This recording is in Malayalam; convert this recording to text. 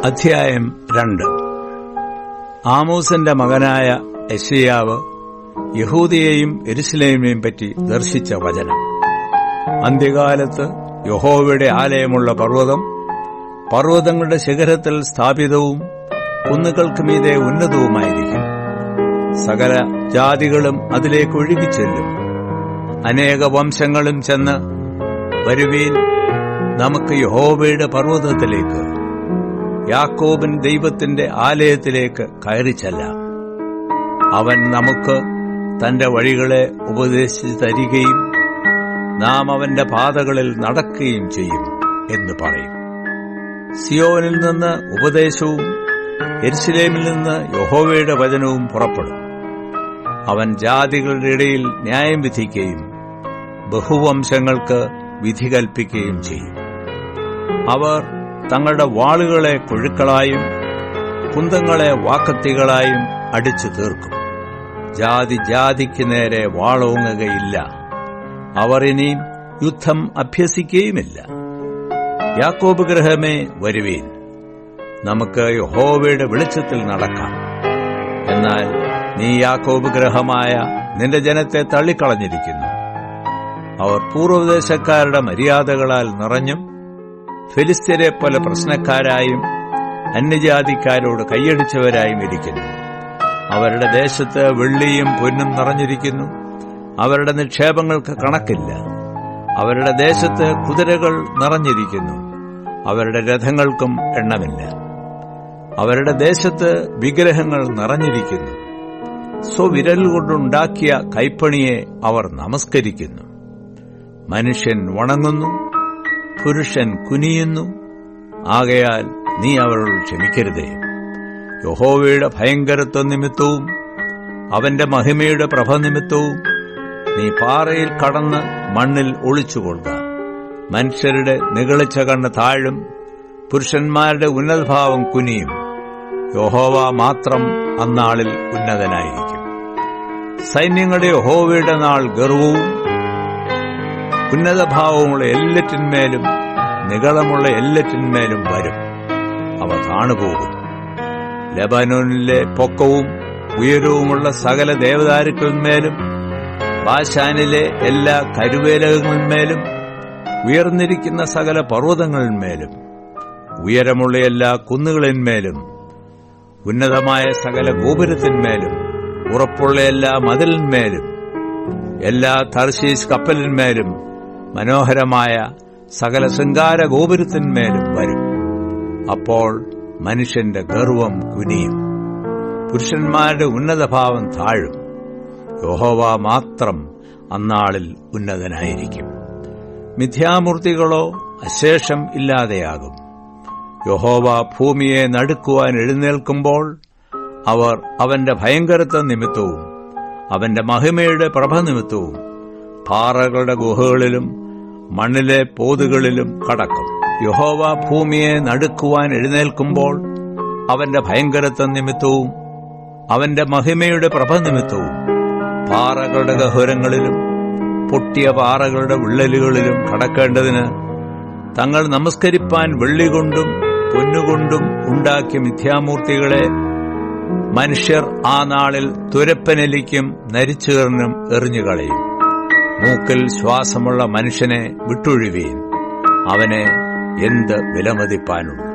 അധ്യായം 2. ആമോസിന്റെ മകനായ യെശയ്യാവ് യഹൂദയെയും യെരുശലേമിനെയും പറ്റി ദർശിച്ച വചനം. അന്ത്യകാലത്ത് യഹോവയുടെ ആലയമുള്ള പർവ്വതം പർവ്വതങ്ങളുടെ ശിഖരത്തിൽ സ്ഥാപിതവും കുന്നുകൾക്ക് മീതെ ഉന്നതവുമായിരിക്കും. സകല ജാതികളും അതിലേക്ക് ഒഴുകിച്ചെല്ലും. അനേക വംശങ്ങളും ചെന്ന്, വരുവീൻ, നമുക്ക് യഹോവയുടെ പർവ്വതത്തിലേക്ക്, യാക്കോബിൻ ദൈവത്തിന്റെ ആലയത്തിലേക്ക് കയറിച്ചെല്ലാം. അവൻ നമുക്ക് തന്റെ വഴികളെ ഉപദേശിച്ചു തരികയും നാം അവന്റെ പാതകളിൽ നടക്കുകയും ചെയ്യും എന്ന് പറയും. സിയോനിൽ നിന്ന് ഉപദേശവും യെരുശലേമിൽ നിന്ന് യഹോവയുടെ വചനവും പുറപ്പെടും. അവൻ ജാതികളുടെ ഇടയിൽ ന്യായം വിധിക്കുകയും ബഹുവംശങ്ങൾക്ക് വിധി കൽപ്പിക്കുകയും ചെയ്യും. അവർ തങ്ങളുടെ വാളുകളെ കൊഴുക്കളായും കുന്തങ്ങളെ വാക്കത്തികളായും അടിച്ചു തീർക്കും. ജാതി ജാതിക്ക് നേരെ വാളോങ്ങുകയില്ല. അവർ ഇനിയും യുദ്ധം അഭ്യസിക്കുകയുമില്ല. യാക്കോബ് ഗൃഹമേ, വരുവീൻ, നമുക്ക് യഹോവയുടെ വെളിച്ചത്തിൽ നടക്കാം. എന്നാൽ നീ യാക്കോബ് ഗൃഹമായ നിന്റെ ജനത്തെ തള്ളിക്കളഞ്ഞിരിക്കുന്നു. അവർ പൂർവ്വദേശക്കാരുടെ മര്യാദകളാൽ നിറഞ്ഞും ഫെലിസ്ത്യരെ പോലെ പ്രശ്നക്കാരായും അന്യജാതിക്കാരോട് കൈയടിച്ചവരായും ഇരിക്കുന്നു. അവരുടെ ദേശത്ത് വെള്ളിയും പൊന്നും നിറഞ്ഞിരിക്കുന്നു. അവരുടെ നിക്ഷേപങ്ങൾക്ക് കണക്കില്ല. അവരുടെ ദേശത്ത് കുതിരകൾ നിറഞ്ഞിരിക്കുന്നു. അവരുടെ രഥങ്ങൾക്കും എണ്ണമില്ല. അവരുടെ ദേശത്ത് വിഗ്രഹങ്ങൾ നിറഞ്ഞിരിക്കുന്നു. സ്വവിരൽ കൊണ്ടുണ്ടാക്കിയ കൈപ്പണിയെ അവർ നമസ്കരിക്കുന്നു. മനുഷ്യൻ വണങ്ങുന്നു, പുരുഷൻ കുനിയുന്നു. ആകയാൽ നീ അവരോട് ക്ഷമിക്കരുതേ. യഹോവയുടെ ഭയങ്കരത്വ നിമിത്തവും അവന്റെ മഹിമയുടെ പ്രഭ നിമിത്തവും നീ പാറയിൽ കടന്ന് മണ്ണിൽ ഒളിച്ചുകൊള്ളുക. മനുഷ്യരുടെ നിഗളിച്ച കണ്ണ് താഴും, പുരുഷന്മാരുടെ ഉന്നതഭാവം കുനിയും. യഹോവ മാത്രം അന്നാളിൽ ഉന്നതനായിരിക്കും. സൈന്യങ്ങളുടെ യഹോവയുടെ നാൾ ഗർവവും ഉന്നതഭാവമുള്ള എല്ലാറ്റിന്മേലും നിഗളമുള്ള എല്ലാറ്റിന്മേലും വരും. അവ താണുപോകും. ലെബനോനിലെ പൊക്കവും ഉയരവുമുള്ള സകല ദേവദാരുക്കളിന്മേലും ബാശാനിലെ എല്ലാ കരുവേലകങ്ങളിന്മേലും ഉയർന്നിരിക്കുന്ന സകല പർവ്വതങ്ങളിന്മേലും ഉയരമുള്ള എല്ലാ കുന്നുകളിന്മേലും ഉന്നതമായ സകല ഗോപുരത്തിന്മേലും ഉറപ്പുള്ള എല്ലാ മതിലിന്മേലും എല്ലാ തർശീശ് കപ്പലിന്മേലും മനോഹരമായ സകല ശൃംഗാര ഗോപുരത്തിന്മേലും വരും. അപ്പോൾ മനുഷ്യന്റെ ഗർവം കുനിയും, പുരുഷന്മാരുടെ ഉന്നതഭാവം താഴും. യഹോവ മാത്രം അന്നാളിൽ ഉന്നതനായിരിക്കും. മിഥ്യാമൂർത്തികളോ അശേഷം ഇല്ലാതെയാകും. യഹോവ ഭൂമിയെ നടുക്കുവാൻ എഴുന്നേൽക്കുമ്പോൾ അവർ അവന്റെ ഭയങ്കരത്വ നിമിത്തവും അവന്റെ മഹിമയുടെ പ്രഭ നിമിത്തവും പാറകളുടെ ഗുഹകളിലും മണ്ണിലെ പോതുകളിലും കടക്കും. യഹോവ ഭൂമിയെ നടുക്കുവാൻ എഴുന്നേൽക്കുമ്പോൾ അവന്റെ ഭയങ്കരത്വ നിമിത്തവും അവന്റെ മഹിമയുടെ പ്രഭ നിമിത്തവും പാറകളുടെ ഗഹ്വരങ്ങളിലും പൊട്ടിയ പാറകളുടെ വിള്ളലുകളിലും കടക്കേണ്ടതിന് തങ്ങൾ നമസ്കരിപ്പാൻ വെള്ളികൊണ്ടും പൊന്നുകൊണ്ടും ഉണ്ടാക്കിയ മിഥ്യാമൂർത്തികളെ മനുഷ്യർ ആ നാളിൽ തുരപ്പനെലിക്കും നരിച്ചുകറിനും എറിഞ്ഞുകളയും. മൂക്കിൽ ശ്വാസമുള്ള മനുഷ്യനെ വിട്ടൊഴിവീൻ, അവനെ എന്ത് വിലമതിപ്പാനുള്ളൂ.